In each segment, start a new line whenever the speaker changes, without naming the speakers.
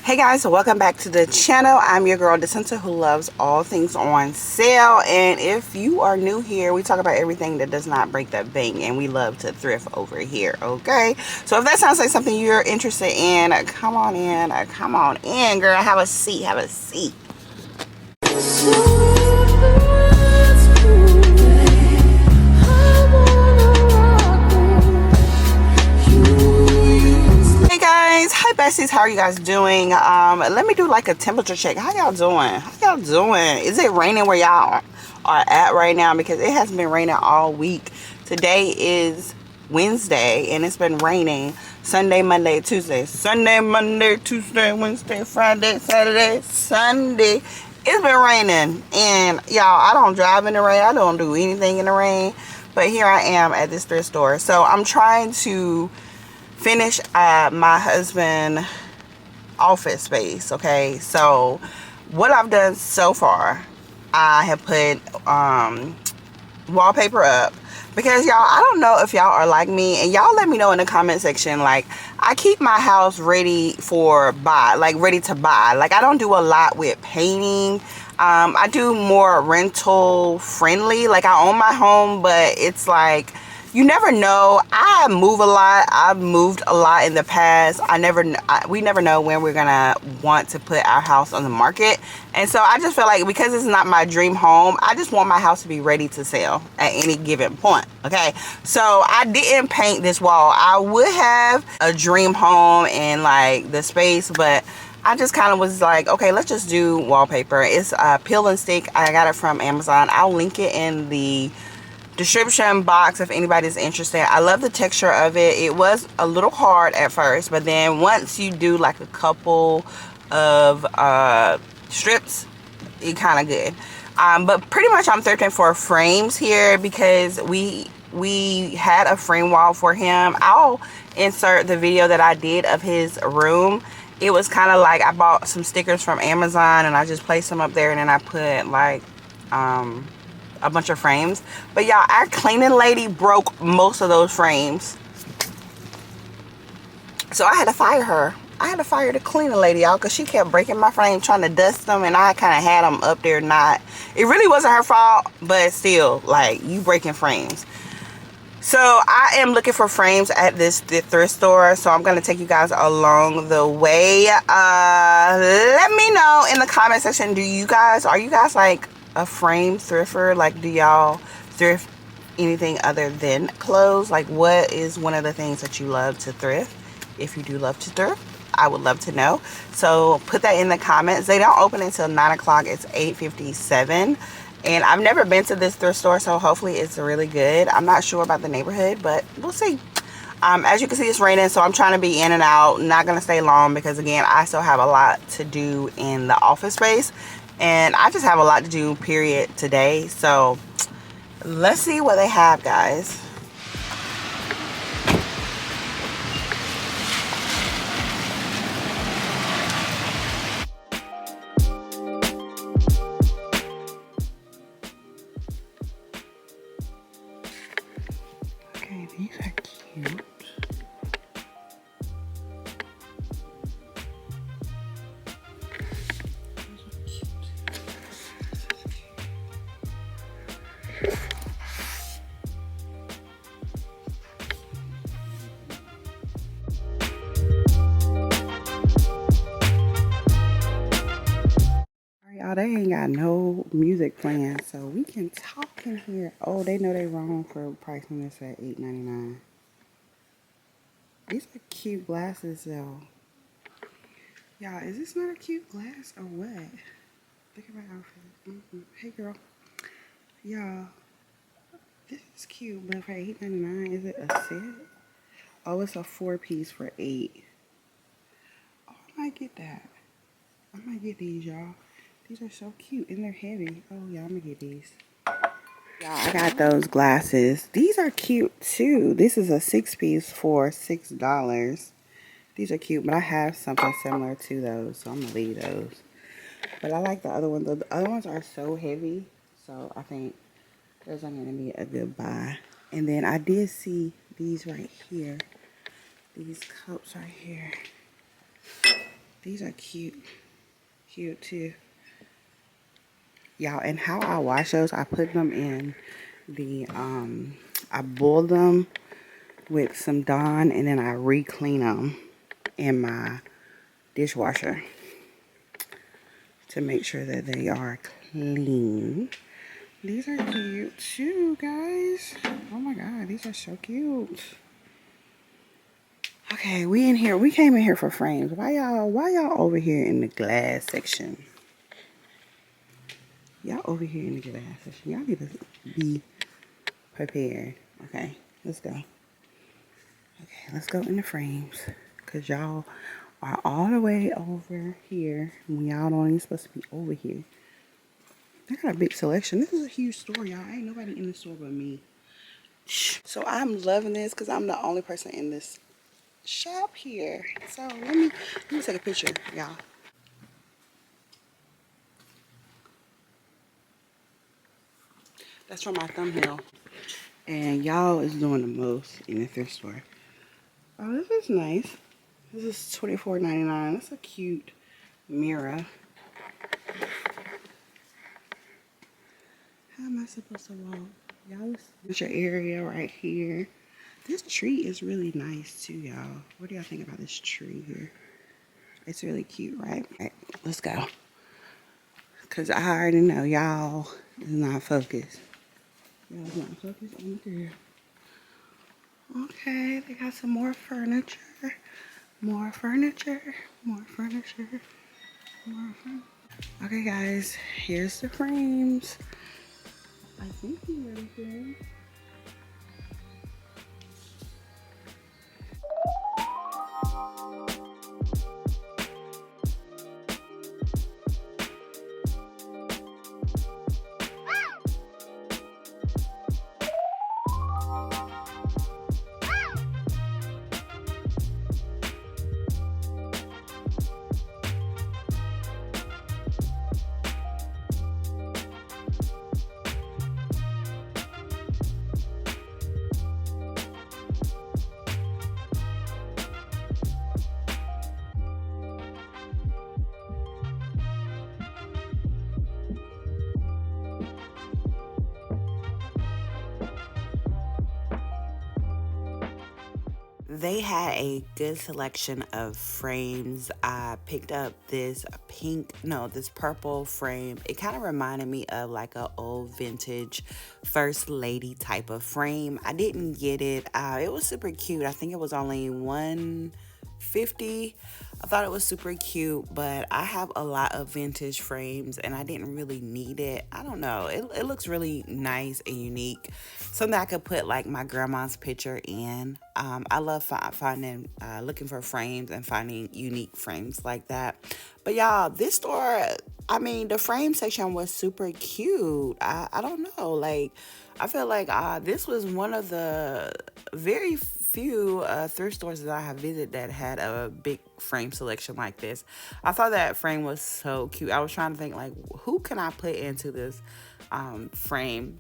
Hey guys, so welcome back to the channel. I'm your girl Decenter who loves all things on sale, and if you are new here, we talk about everything that does not break the bank, and we love to thrift over here. Okay, so if that sounds like something you're interested in, come on in, girl. Have a seat, have a seat. Hey guys, hi besties, how are you guys doing? Let me do like a temperature check. How y'all doing? Is it raining where y'all are at right now? Because it has been raining all week. Today is Wednesday and it's been raining Sunday, Monday, Tuesday, Wednesday, Friday, Saturday, Sunday. It's been raining, and y'all, I don't drive in the rain. I don't do anything in the rain, but here I am at this thrift store. So I'm trying to finish my husband office space. Okay, so what I've done so far, I have put wallpaper up, because y'all, I don't know if y'all are like me, and y'all let me know in the comment section. Like, I keep my house ready for buy, like ready to buy. Like, I don't do a lot with painting. I do more rental friendly. Like, I own my home, but it's like, you never know. I move a lot. I've moved a lot in the past. We never know when we're gonna want to put our house on the market. And so I just feel like, because it's not my dream home, I just want my house to be ready to sell at any given point. Okay, so I didn't paint this wall. I would have a dream home and like the space, but I just kind of was like, okay, let's just do wallpaper. It's peel and stick. I got it from Amazon. I'll link it in the description box if anybody's interested. I love the texture of it. It was a little hard at first, but then once you do like a couple of strips, it kind of good. But pretty much I'm thrifting for frames here, because we had a frame wall for him. I'll insert the video that I did of his room. It was kind of like, I bought some stickers from Amazon and I just placed them up there, and then I put like a bunch of frames. But y'all, our cleaning lady broke most of those frames, so I had to fire her. I had to fire the cleaning lady, y'all, because she kept breaking my frame, trying to dust them, and I kind of had them up there. Not, it really wasn't her fault, but still, like, you breaking frames. So I am looking for frames at the thrift store, so I'm going to take you guys along the way. Let me know in the comment section, are you guys like a frame thrifter? Like, do y'all thrift anything other than clothes? Like, what is one of the things that you love to thrift? If you do love to thrift, I would love to know. So put that in the comments. They don't open until 9 o'clock. It's 8:57. And I've never been to this thrift store, so hopefully it's really good. I'm not sure about the neighborhood, but we'll see. As you can see, it's raining, so I'm trying to be in and out. Not going to stay long, because, again, I still have a lot to do in the office space. And I just have a lot to do, period, today. So let's see what they have, guys. Okay, these are cute. Y'all, they ain't got no music playing, so we can talk in here. Oh, they know they wrong for pricing this at $8.99. These are cute glasses, though. Y'all, is this not a cute glass or what? Look at my outfit. Hey, girl. Y'all, this is cute, but for $8.99, is it a set? Oh, it's a 4-piece for $8. Oh, I might get that. I might get these, y'all. These are so cute, and they're heavy. Oh, yeah, I'm gonna get these. Y'all, I got those glasses. These are cute, too. This is a 6-piece for $6. These are cute, but I have something similar to those, so I'm gonna leave those. But I like the other ones. The other ones are so heavy, so I think those are gonna be a good buy. And then I did see these right here. These cups right here. These are cute. Cute too. Y'all, and how I wash those, I put them in the, I boil them with some Dawn, and then I re-clean them in my dishwasher to make sure that they are clean. These are cute too, guys. Oh my God, these are so cute. Okay, we in here. We came in here for frames. Why y'all over here in the glass section? Y'all over here in the glass section. Y'all need to be prepared. Okay, let's go. Okay, let's go in the frames. Because y'all are all the way over here. When y'all don't even supposed to be over here. They got a big selection. This is a huge store, y'all. Ain't nobody in the store but me. So I'm loving this because I'm the only person in this shop here. So let me take a picture, y'all. That's from my thumbnail. And y'all is doing the most in the thrift store. Oh, this is nice. This is $24.99. That's a cute mirror. How am I supposed to walk? Y'all, this is your area right here. This tree is really nice too, y'all. What do y'all think about this tree here? It's really cute, right? All right, let's go. Because I already know y'all is not focused. Y'all's not focused on the girl. Okay, they got some more furniture. More furniture. More furniture. More furniture. Okay, guys, here's the frames. I think you're ready for it. They had a good selection of frames. I picked up this this purple frame. It kind of reminded me of like an old vintage first lady type of frame. I didn't get it. It was super cute. I think it was only $150. I thought it was super cute, but I have a lot of vintage frames and I didn't really need it. I don't know. It looks really nice and unique. Something I could put like my grandma's picture in. I love looking for frames and finding unique frames like that. But y'all, this store, I mean, the frame section was super cute. I don't know. Like, I feel like this was one of the very few thrift stores that I have visited that had a big frame selection like this. I thought that frame was so cute. I was trying to think, like, who can I put into this frame?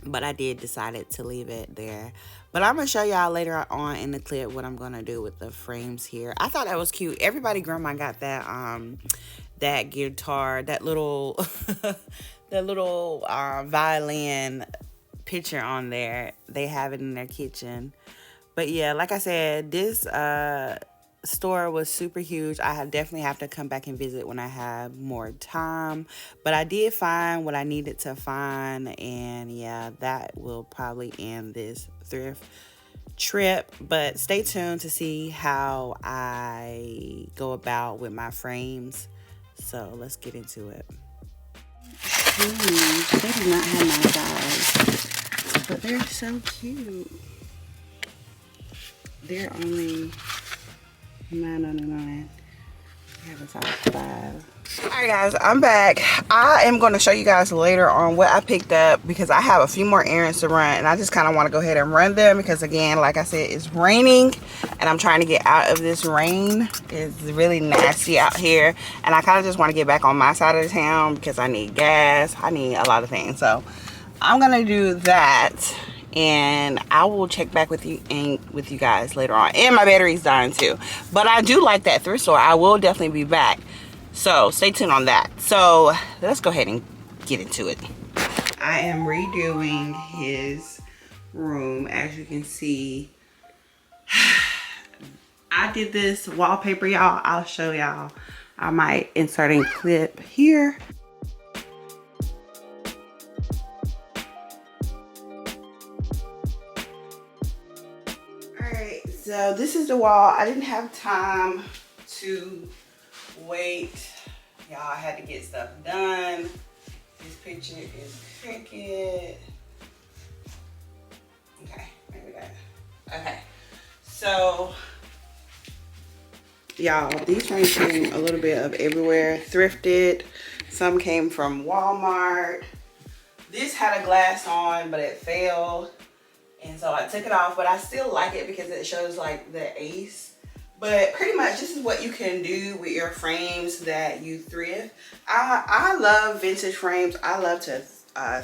But I did decide to leave it there. But I'm going to show y'all later on in the clip what I'm going to do with the frames here. I thought that was cute. Everybody grandma got that guitar, that little that little violin picture on there. They have it in their kitchen. But yeah, like I said, this store was super huge. I definitely have to come back and visit when I have more time. But I did find what I needed to find. And yeah, that will probably end this thrift trip. But stay tuned to see how I go about with my frames. So let's get into it. They do not have my size, but they're so cute. They're only $9.99. I have a size 5. Alright guys, I'm back. I am going to show you guys later on what I picked up because I have a few more errands to run and I just kind of want to go ahead and run them because again, like I said, it's raining and I'm trying to get out of this rain. It's really nasty out here and I kind of just want to get back on my side of the town because I need gas. I need a lot of things. So I'm going to do that and I will check back with you guys later on. And my battery's dying too, but I do like that thrift store. I will definitely be back, so stay tuned on that. So let's go ahead and get into it. I am redoing his room. As you can see, I did this wallpaper, y'all. I'll show y'all. I might insert a clip here. Alright, so this is the wall. I didn't have time to wait. Y'all, I had to get stuff done. This picture is crooked. Okay, maybe that. Okay, so y'all, these frames came a little bit of everywhere. Thrifted. Some came from Walmart. This had a glass on, but it failed, and so I took it off. But I still like it because it shows like the ace. But pretty much this is what you can do with your frames that you thrift. I love vintage frames. I love to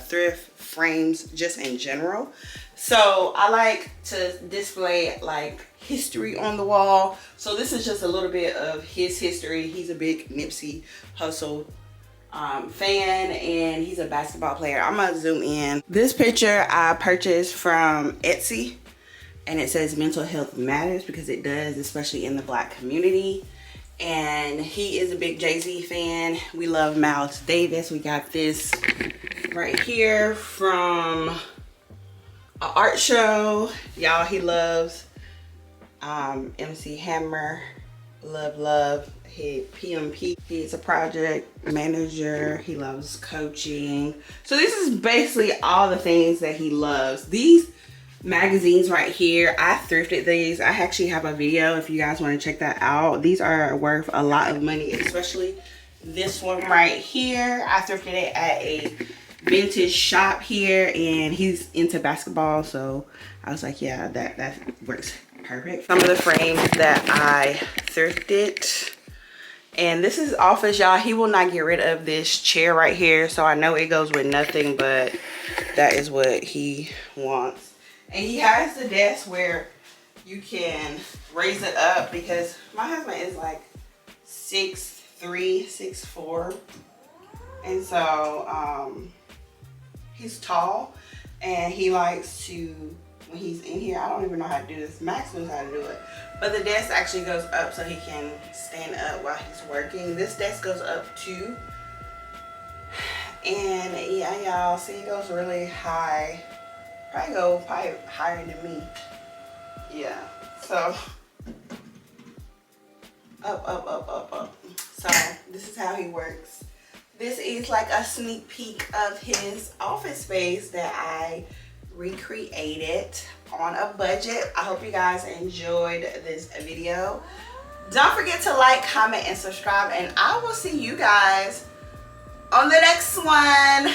thrift frames just in general. So I like to display like history on the wall. So this is just a little bit of his history. He's a big Nipsey Hussle fan, and he's a basketball player. I'm gonna zoom in. This picture I purchased from Etsy, and it says mental health matters, because it does, especially in the Black community. And he is a big Jay-Z fan. We love Miles Davis. We got this right here from an art show. Y'all, he loves MC Hammer. Love. He PMP. He's a project manager. He loves coaching. So this is basically all the things that he loves. These magazines right here, I thrifted these. I actually have a video if you guys want to check that out. These are worth a lot of money, especially this one right here. I thrifted it at a vintage shop here, and he's into basketball, so I was like, yeah, that works perfect. Some of the frames that I thrifted, and this is office, y'all. He will not get rid of this chair right here, so I know it goes with nothing, but that is what he wants. And he has the desk where you can raise it up, because my husband is like 6'3", 6'4", and so he's tall, and he likes to, when he's in here, I don't even know how to do this. Max knows how to do it. But the desk actually goes up so he can stand up while he's working. This desk goes up too. And yeah, y'all, see, it goes really high. Probably higher than me. Yeah, so up. So this is how he works. This is like a sneak peek of his office space that I recreated on a budget. I hope you guys enjoyed this video. Don't forget to like, comment, and subscribe, and I will see you guys on the next one.